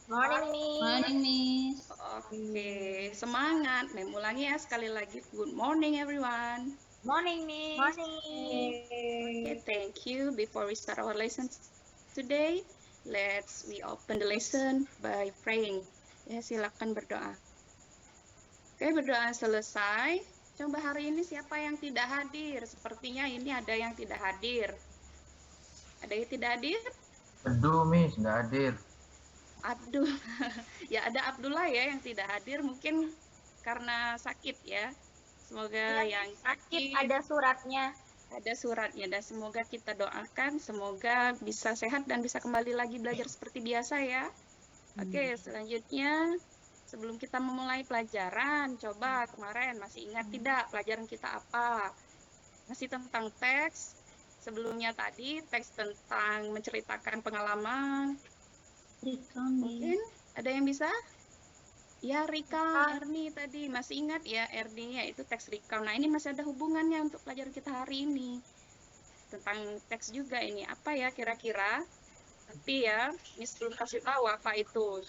Morning, Miss. Morning, Miss. Oke, semangat. Mem ulangi ya sekali lagi. Good morning, everyone. Morning, Miss. Okay, thank you. Before we start our lesson today, we open the lesson by praying. Ya, silakan berdoa. Oke, berdoa selesai. Coba hari ini siapa yang tidak hadir? Sepertinya ini ada yang tidak hadir. Ada yang tidak hadir? Aduh, Miss, nggak hadir. Abdul. Ya, ada Abdullah ya yang tidak hadir. Mungkin karena sakit ya. Semoga Iya, yang sakit sakit ada suratnya. ada suratnya dan semoga kita doakan semoga bisa sehat dan bisa kembali lagi belajar seperti biasa ya. Oke, selanjutnya sebelum kita memulai pelajaran, coba kemarin masih ingat tidak pelajaran kita apa? Masih tentang teks. Sebelumnya tadi teks tentang menceritakan pengalaman. Mungkin ada yang bisa? Ya, Rika, Erni tadi masih ingat ya Erni-nya itu teks recount. Nah, ini masih ada hubungannya untuk pelajaran kita hari ini. Tentang teks juga ini. Apa ya kira-kira? Tapi ya, Miss belum kasih tahu apa itu.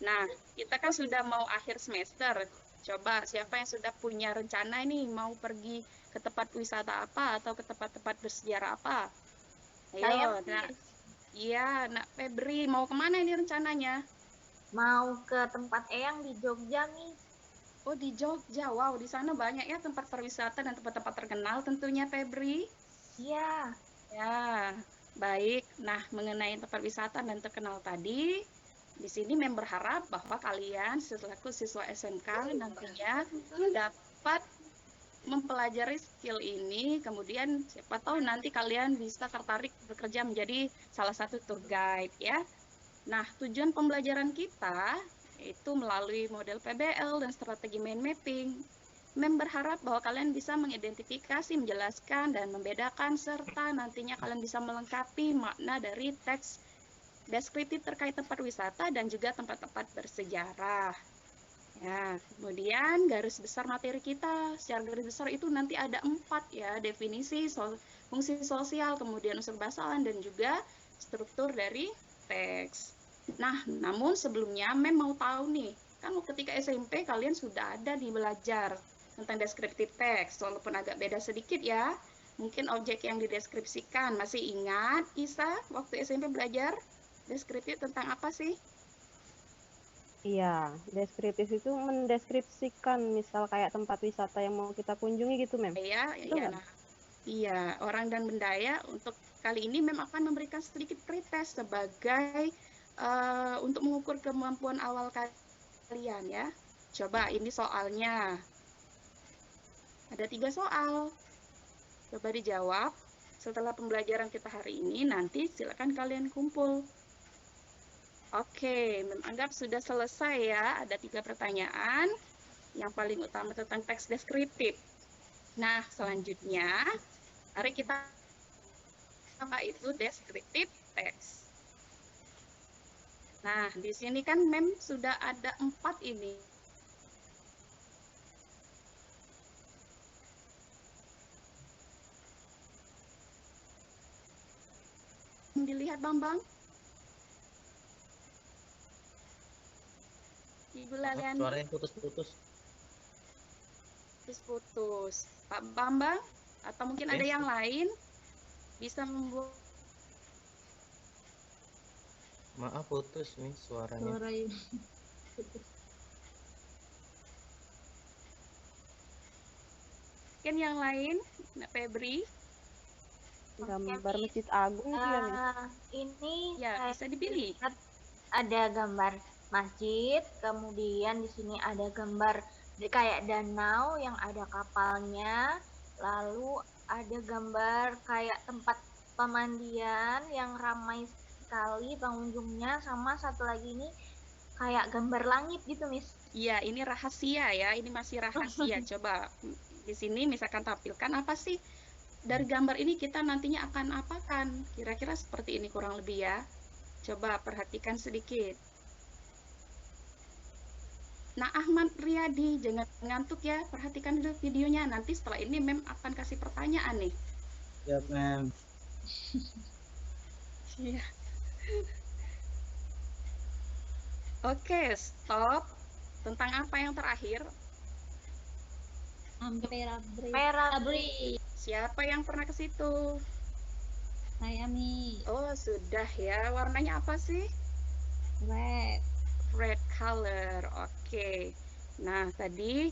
Nah, kita kan sudah mau akhir semester. Coba siapa yang sudah punya rencana ini mau pergi ke tempat wisata apa atau ke tempat-tempat bersejarah apa? Ayo, Saya, iya, Nak Febri mau kemana ini rencananya? mau ke tempat Eyang di Jogja, Miss. Oh, di Jogja. Wow, di sana banyak ya tempat pariwisata dan tempat-tempat terkenal tentunya, Febri. Iya. Ya, baik. Nah, mengenai tempat wisata dan terkenal tadi, di sini Mem berharap bahwa kalian selaku siswa SMK nantinya dapat mempelajari skill ini, kemudian siapa tahu nanti kalian bisa tertarik bekerja menjadi salah satu tour guide ya. Nah, tujuan pembelajaran kita yaitu melalui model PBL dan strategi mind mapping. Mem berharap bahwa kalian bisa mengidentifikasi, menjelaskan, dan membedakan, serta nantinya kalian bisa melengkapi makna dari teks deskriptif terkait tempat wisata dan juga tempat-tempat bersejarah. Ya, kemudian garis besar materi kita, secara garis besar itu nanti ada 4 ya, definisi, fungsi sosial, kemudian unsur bahasan, dan juga struktur dari teks. Nah, namun sebelumnya Mem mau tahu nih, kan ketika SMP kalian sudah ada di belajar tentang deskriptif teks, walaupun agak beda sedikit ya. Mungkin objek yang dideskripsikan, masih ingat Isa waktu SMP belajar deskriptif tentang apa sih? Iya, deskriptif itu mendeskripsikan misal kayak tempat wisata yang mau kita kunjungi gitu, Mem. Ya, Betul ya, nggak? nah, iya, orang dan benda ya untuk kali ini memang akan memberikan sedikit pretest sebagai untuk mengukur kemampuan awal kalian ya. Coba ini soalnya. Ada 3 soal. Coba dijawab. Setelah pembelajaran kita hari ini, nanti silakan kalian kumpul. Oke, menganggap sudah selesai ya. Ada 3 pertanyaan. Yang paling utama tentang teks deskriptif. Nah, selanjutnya, mari kita apa itu deskriptif teks. Nah, di sini kan Mem sudah ada 4 ini. Dilihat Bambang. Ibu Lalian Suaranya putus-putus. putus. Pak Bambang atau mungkin ada yang lain bisa membuat Maaf putus nih suaranya. mungkin yang lain, Mbak Febri. Gambar Masjid Agung itu ya, Mem. Ini Ya, bisa dipilih. ada gambar masjid, kemudian di sini ada gambar kayak danau yang ada kapalnya, lalu ada gambar kayak tempat pemandian yang ramai sekali pengunjungnya, sama satu lagi ini kayak gambar langit gitu, Miss. Iya, ini rahasia ya. Ini masih rahasia. Coba di sini misalkan tampilkan apa sih dari gambar ini kita nantinya akan apakan? Kira-kira seperti ini kurang lebih ya. Coba perhatikan sedikit. Nah, Ahmad Riyadi, jangan ngantuk ya. Perhatikan dulu videonya. Nanti setelah ini Mem akan kasih pertanyaan nih. Ya, Mem. Iya. Oke, stop. Tentang apa yang terakhir? Perabri. Siapa yang pernah ke situ? Saya Mi. Oh, sudah ya. Warnanya apa sih? Red. Red color. Oke. Nah, tadi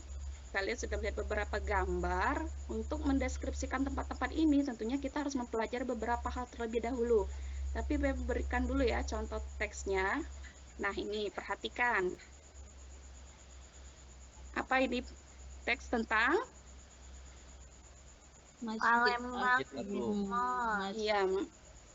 kalian sudah melihat beberapa gambar. Untuk mendeskripsikan tempat-tempat ini, tentunya kita harus mempelajari beberapa hal terlebih dahulu. Tapi berikan dulu ya contoh teksnya. Nah, ini perhatikan. Apa ini teks tentang? Palembang Masjid Agung. Mosque. Iya,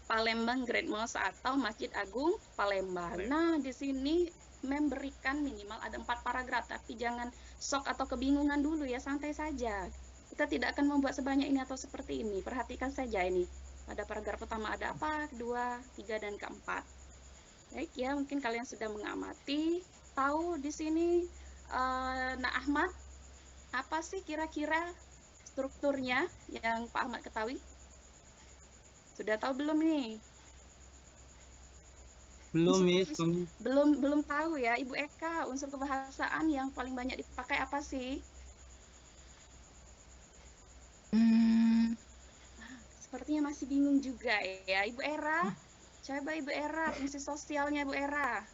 Palembang Great Mosque atau Masjid Agung Palembang. Nah, di sini memberikan minimal ada 4 paragraf, tapi jangan shock atau kebingungan dulu ya, santai saja. Kita tidak akan membuat sebanyak ini atau seperti ini. Perhatikan saja ini. Pada paragraf pertama ada apa, kedua, tiga, dan keempat. Baik ya, mungkin kalian sudah mengamati, tahu di sini. Nah, Ahmad, apa sih kira-kira strukturnya yang Pak Ahmad ketahui? Sudah tahu belum nih? Belum, Miss. Belum tahu ya, Ibu Eka, unsur kebahasaan yang paling banyak dipakai apa sih? Sepertinya masih bingung juga ya, Ibu Era. Coba Ibu Era, fungsi sosialnya Ibu Era.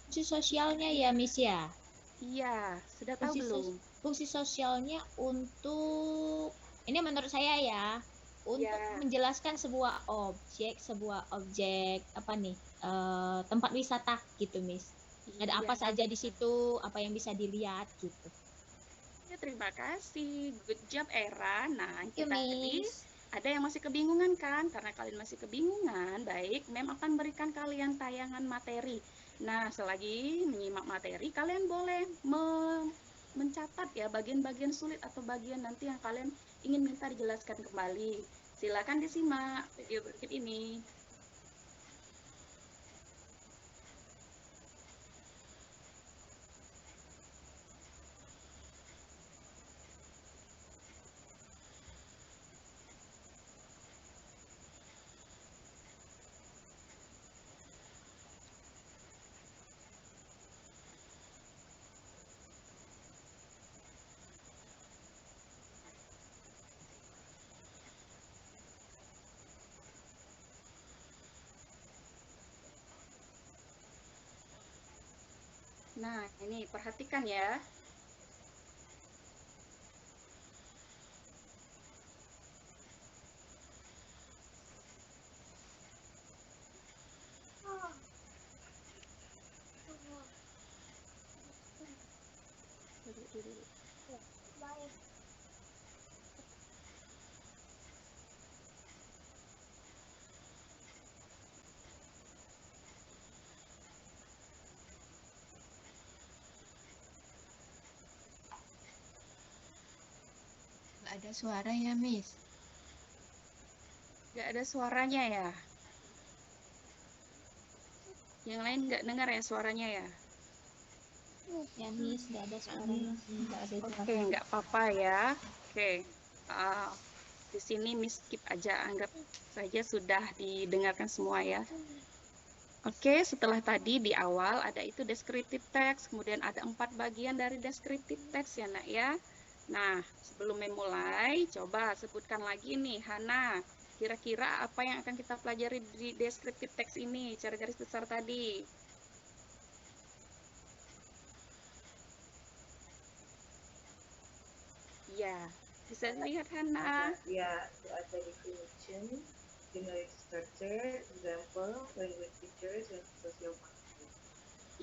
Fungsi sosialnya ya, Miss ya. Iya, sudah tahu belum? Fungsi sosialnya untuk ini menurut saya ya, untuk Ya. menjelaskan sebuah objek apa nih? Tempat wisata gitu, Miss. Ada apa saja di situ, apa yang bisa dilihat gitu. Ya, terima kasih. Good job, Era. Nah, Thank you, kita tadi Miss. ada yang masih kebingungan kan? Karena kalian masih kebingungan, baik, Mem akan berikan kalian tayangan materi. Nah, selagi menyimak materi, kalian boleh mencatat ya bagian-bagian sulit atau bagian nanti yang kalian ingin minta dijelaskan kembali. Silakan disimak video berikut ini. Nah, ini perhatikan ya. Nggak ada suara ya, Miss? Nggak ada suaranya ya. Yang lain nggak dengar ya suaranya ya. Ya, Miss, nggak ada suaranya. Nggak ada Oke, nggak apa-apa ya. Oke, di sini Miss skip aja, anggap saja sudah didengarkan semua ya. Oke, setelah tadi di awal ada itu descriptive text, kemudian ada 4 bagian dari descriptive text ya nak ya. Nah, sebelum memulai, coba sebutkan lagi nih, Hana. Kira-kira apa yang akan kita pelajari di descriptive text ini, cara garis besar tadi? Ya, bisa lihat Hana. Ya, ada definition, generic structure, example, language features, dan social function.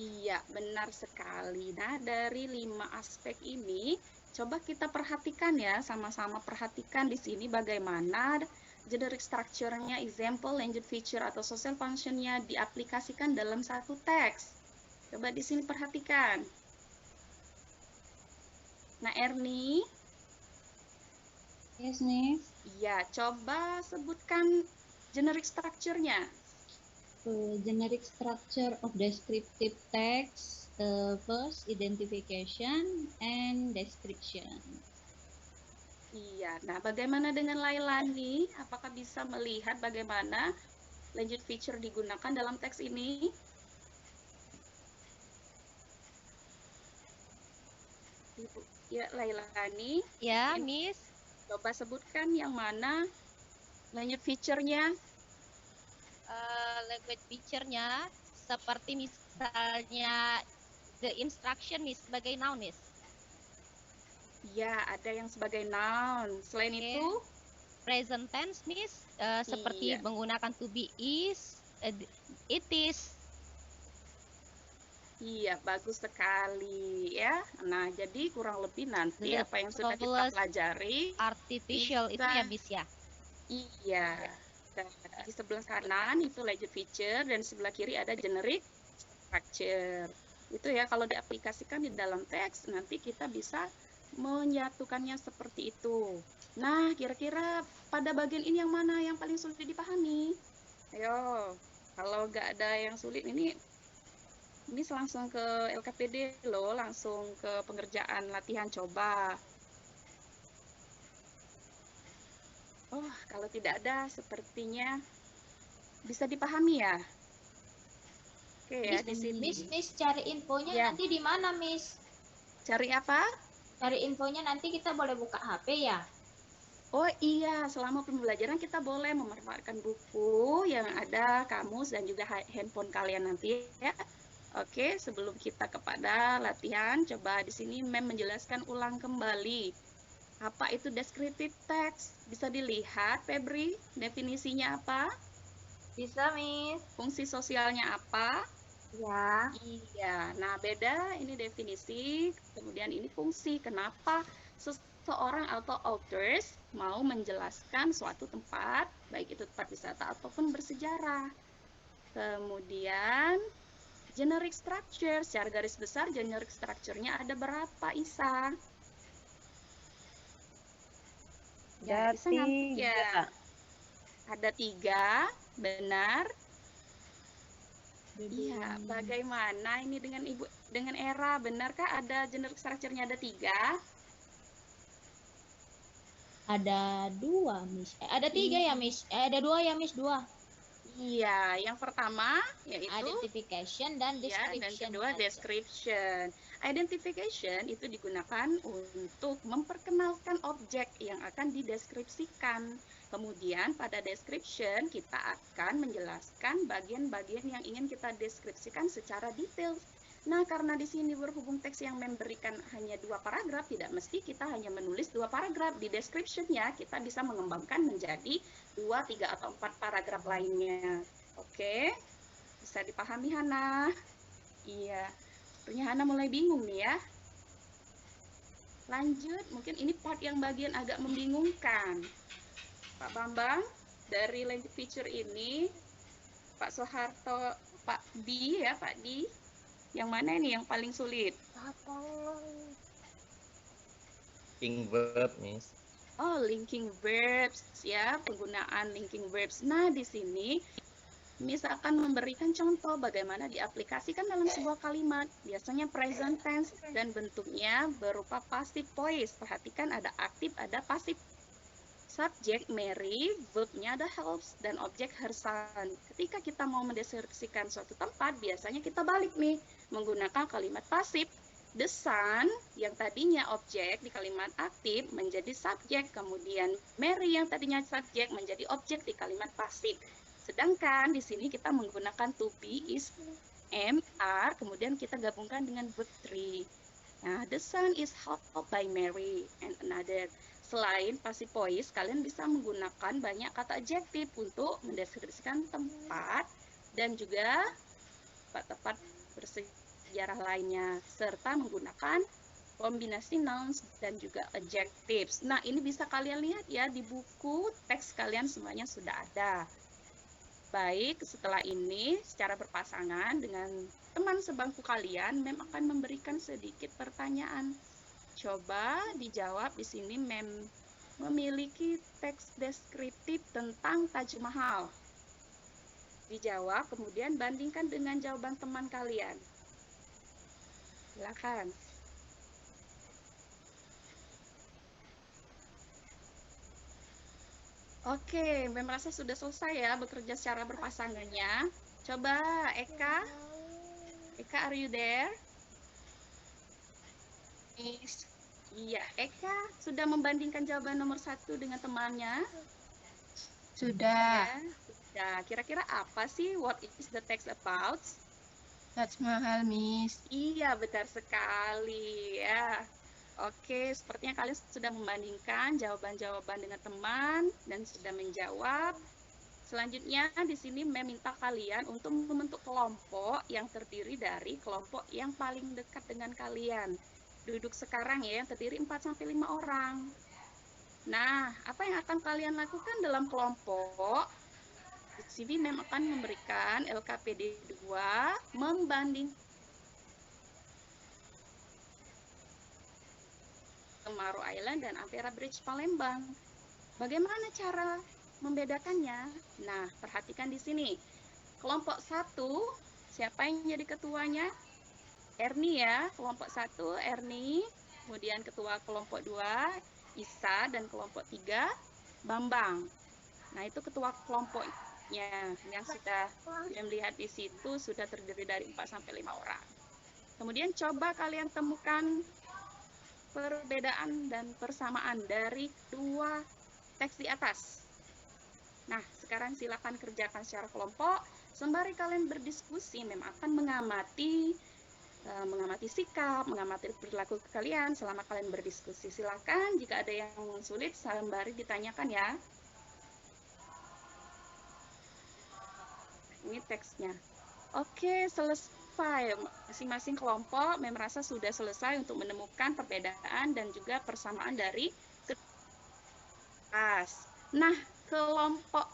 Iya, benar sekali. Nah, dari 5 aspek ini, coba kita perhatikan ya, sama-sama perhatikan di sini bagaimana generic structure-nya, example, language feature, atau social function-nya diaplikasikan dalam satu teks. Coba di sini perhatikan. Nah, Ernie. Yes, Miss. Iya, coba sebutkan generic structure-nya. Generic structure of descriptive text, first identification and description. Iya, nah bagaimana dengan Lailani? Apakah bisa melihat bagaimana language feature digunakan dalam teks ini? Ya, Lailani, Ya, mungkin Miss. coba sebutkan yang mana lanjut feature-nya. Language feature-nya seperti misalnya the instruction, Miss, sebagai noun, Miss. Ya, ada yang sebagai noun. Selain Oke. itu, Present tense, Miss, seperti iya. menggunakan to be, is, it is. Iya, bagus sekali ya. Nah, jadi kurang lebih nanti The apa yang sudah kita plus pelajari artificial itu ya, bisa, Miss ya. iya. Dan di sebelah kanan itu language feature dan sebelah kiri ada generic structure. Itu ya, kalau diaplikasikan di dalam teks nanti kita bisa menyatukannya seperti itu. Nah, kira-kira pada bagian ini yang mana yang paling sulit dipahami? Ayo, kalau nggak ada yang sulit ini langsung ke LKPD loh, langsung ke pengerjaan latihan coba. Oh, kalau tidak ada sepertinya bisa dipahami ya. Oke ya, di sini. Miss cari infonya Ya. nanti di mana, Miss? Cari apa? Cari infonya nanti kita boleh buka HP ya? Oh iya, selama pembelajaran kita boleh memanfaatkan buku yang ada kamus dan juga handphone kalian nanti ya. Oke, sebelum kita kepada latihan, coba di sini Mem menjelaskan ulang kembali. Apa itu descriptive text? Bisa dilihat, Febri, definisinya apa? Bisa, Miss. Fungsi sosialnya apa? Ya. Iya, nah beda ini definisi, kemudian ini fungsi. Kenapa seseorang atau authors mau menjelaskan suatu tempat, baik itu tempat wisata ataupun bersejarah. Kemudian generic structure, secara garis besar generic structure-nya ada berapa, Isa? Ada Isa ngantuk ya? 3. Ada 3, benar? Iya, bagaimana ini dengan Ibu, dengan Era, benarkah ada generic structure-nya ada 3? Ada 2, Miss. Ada 3 ya, Miss. Ada 2 ya, Miss, 2. Iya, yang pertama yaitu Identification dan ya, dan description. kedua description. Identification itu digunakan untuk memperkenalkan objek yang akan dideskripsikan. Kemudian pada description kita akan menjelaskan bagian-bagian yang ingin kita deskripsikan secara detail. Nah, karena di sini berhubung teks yang memberikan hanya 2 paragraf, tidak mesti kita hanya menulis 2 paragraf. Di description-nya kita bisa mengembangkan menjadi 2, 3, atau 4 paragraf lainnya. Oke, bisa dipahami Hana? Iya, sepertinya Hana mulai bingung nih ya. Lanjut, mungkin ini part yang bagian agak membingungkan. Pak Bambang, dari language feature ini, Pak Soeharto, Pak Di ya, Pak Di, yang mana ini yang paling sulit? Linking verb, Miss. Oh, linking verbs ya, penggunaan linking verbs. Nah, di sini Miss akan memberikan contoh bagaimana diaplikasikan dalam sebuah kalimat. Biasanya present tense dan bentuknya berupa passive voice. Perhatikan ada aktif, ada pasif. Subjek Mary, verbnya ada helps, dan objek her son. Ketika kita mau mendeskripsikan suatu tempat, biasanya kita balik nih, menggunakan kalimat pasif. The sun, yang tadinya objek di kalimat aktif, menjadi subjek. Kemudian Mary, yang tadinya subjek, menjadi objek di kalimat pasif. Sedangkan di sini kita menggunakan to be, is, am, are, kemudian kita gabungkan dengan verb 3. Nah, the sun is helped by Mary, and another. Selain passive voice, kalian bisa menggunakan banyak kata adjektif untuk mendeskripsikan tempat dan juga tempat bersejarah lainnya, serta menggunakan kombinasi nouns dan juga adjectives. Nah, ini bisa kalian lihat ya di buku teks kalian semuanya sudah ada. Baik, setelah ini secara berpasangan dengan teman sebangku kalian, Mem akan memberikan sedikit pertanyaan. Coba dijawab di sini. Mem memiliki teks deskriptif tentang Taj Mahal. Dijawab, kemudian bandingkan dengan jawaban teman kalian. Silakan. Oke, Mem merasa sudah selesai ya bekerja secara berpasangannya. Coba Eka. Eka, are you there? Miss. Iya, Eka sudah membandingkan jawaban nomor 1 dengan temannya? Sudah. Ya, sudah. Kira-kira apa sih what is the text about? Taj Mahal, Miss. Iya, benar sekali ya. Oke, sepertinya kalian sudah membandingkan jawaban-jawaban dengan teman dan sudah menjawab. Selanjutnya di sini meminta kalian untuk membentuk kelompok yang terdiri dari kelompok yang paling dekat dengan kalian. Duduk sekarang ya, yang terdiri 4-5 orang. Nah, apa yang akan kalian lakukan dalam kelompok? Di sini Mem akan memberikan LKPD 2 membanding Maro Island dan Ampera Bridge Palembang. Bagaimana cara membedakannya? Nah, perhatikan di sini. Kelompok 1, siapa yang jadi ketuanya? Erni ya, kelompok 1 Erni. Kemudian ketua kelompok 2 Isa dan kelompok 3 Bambang. Nah, itu ketua kelompoknya yang sudah melihat di situ sudah terdiri dari 4-5 orang. Kemudian coba kalian temukan perbedaan dan persamaan dari dua teks di atas. Nah, sekarang silakan kerjakan secara kelompok. Sembari kalian berdiskusi, Mem akan mengamati sikap, mengamati perilaku kalian selama kalian berdiskusi. Silakan jika ada yang sulit, sembari ditanyakan ya. Ini teksnya. Oke, selesai. Masing-masing kelompok Mem merasa sudah selesai untuk menemukan perbedaan dan juga persamaan dari kelas. Nah, kelompok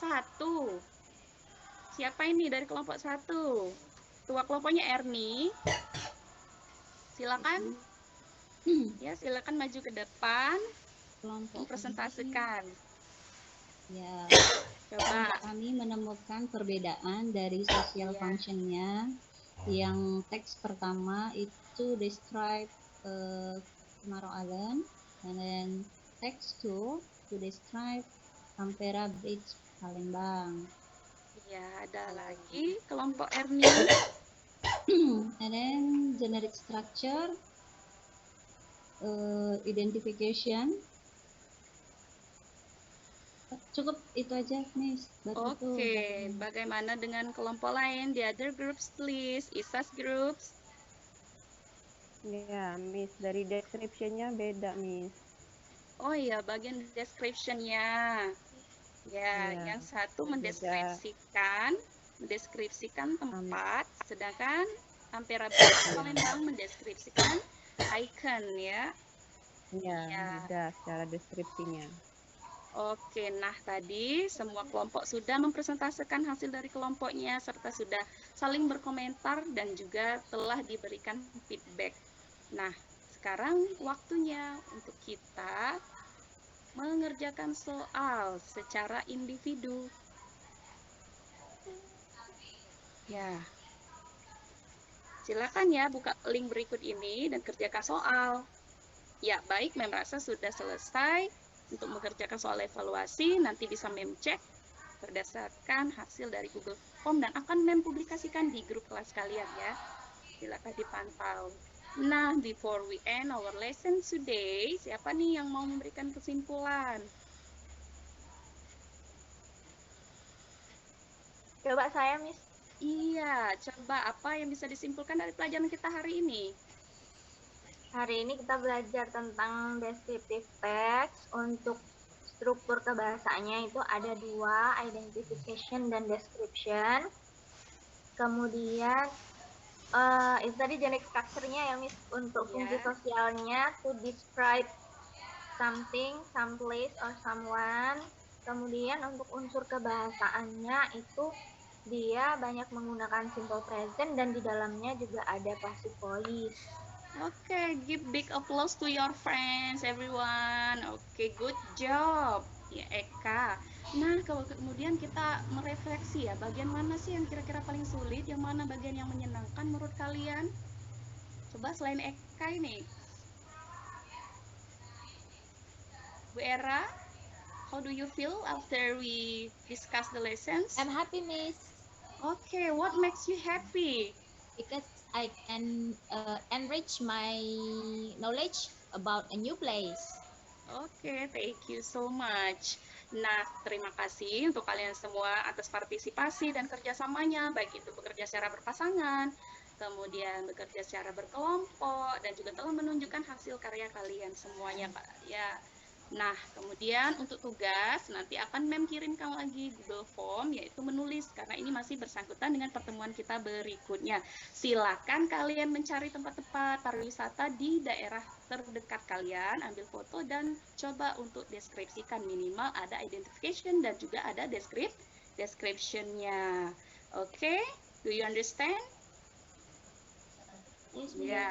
1. Siapa ini dari kelompok 1? Ketua kelompoknya Erni. Silakan. Ya, silakan maju ke depan. Kelompok Presentasikan. ya, Coba. kami menemukan perbedaan dari social Ya. functionnya. Yang teks pertama itu describe Maro Island, and then text 2 to describe Ampera Bridge Palembang. Ya, ada lagi kelompok Erni. And then generic structure, identification. Cukup itu aja, Miss. Baru itu. Oke, bagaimana dengan kelompok lain? The other groups, please. Isa's groups. Ya, Miss, dari description-nya beda, Miss. Oh iya, bagian description-nya. Ya, Iya, yang satu beda. mendeskripsikan tempat, sedangkan Ampera Bridge Palembang mendeskripsikan icon ya. Iya, Ya. beda secara deskripsinya. Oke, nah tadi semua kelompok sudah mempresentasikan hasil dari kelompoknya serta sudah saling berkomentar dan juga telah diberikan feedback. Nah, sekarang waktunya untuk kita mengerjakan soal secara individu. Ya. Silakan ya buka link berikut ini dan kerjakan soal. Ya, baik, Mem rasa sudah selesai untuk mengerjakan soal evaluasi. Nanti bisa Mem cek berdasarkan hasil dari Google Form dan akan Mem publikasikan di grup kelas kalian ya. Silakan dipantau. Nah, before we end our lesson today, siapa nih yang mau memberikan kesimpulan? Coba saya, Miss. Iya, coba apa yang bisa disimpulkan dari pelajaran kita hari ini? Hari ini kita belajar tentang descriptive text. Untuk struktur kebahasanya itu ada 2, identification dan description. Kemudian itu tadi generic structure-nya ya, Miss. Untuk fungsi sosialnya to describe something, some place, or someone. Kemudian untuk unsur kebahasaannya itu dia banyak menggunakan simple present dan di dalamnya juga ada passive voice. Oke, give big applause to your friends, everyone. Oke, good job, ya Eka. Nah, kalau kemudian kita merefleksi ya, bagian mana sih yang kira-kira paling sulit, yang mana bagian yang menyenangkan menurut kalian? Coba selain Eka ini. Bu Era, how do you feel after we discuss the lessons? I'm happy, Miss, Okay, what makes you happy? because I can enrich my knowledge about a new place. Oke, thank you so much. Nah, terima kasih untuk kalian semua atas partisipasi dan kerjasamanya, baik itu bekerja secara berpasangan, kemudian bekerja secara berkelompok, dan juga telah menunjukkan hasil karya kalian semuanya, Kak. Ya. Nah, kemudian untuk tugas, nanti akan Mem kirimkan lagi Google Form, yaitu menulis, karena ini masih bersangkutan dengan pertemuan kita berikutnya. Silakan kalian mencari tempat-tempat pariwisata di daerah terdekat kalian, ambil foto dan coba untuk deskripsikan, minimal ada identification dan juga ada description-nya. Oke, do you understand? Yes, Ya,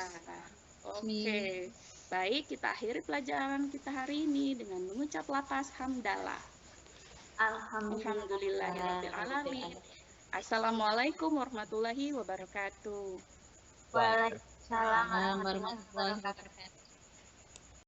oke. Baik, kita akhiri pelajaran kita hari ini dengan mengucap lafaz hamdalah. Alhamdulillahirrahmanirrahim. Assalamualaikum warahmatullahi wabarakatuh. Waalaikumsalam Warahmatullahi wabarakatuh.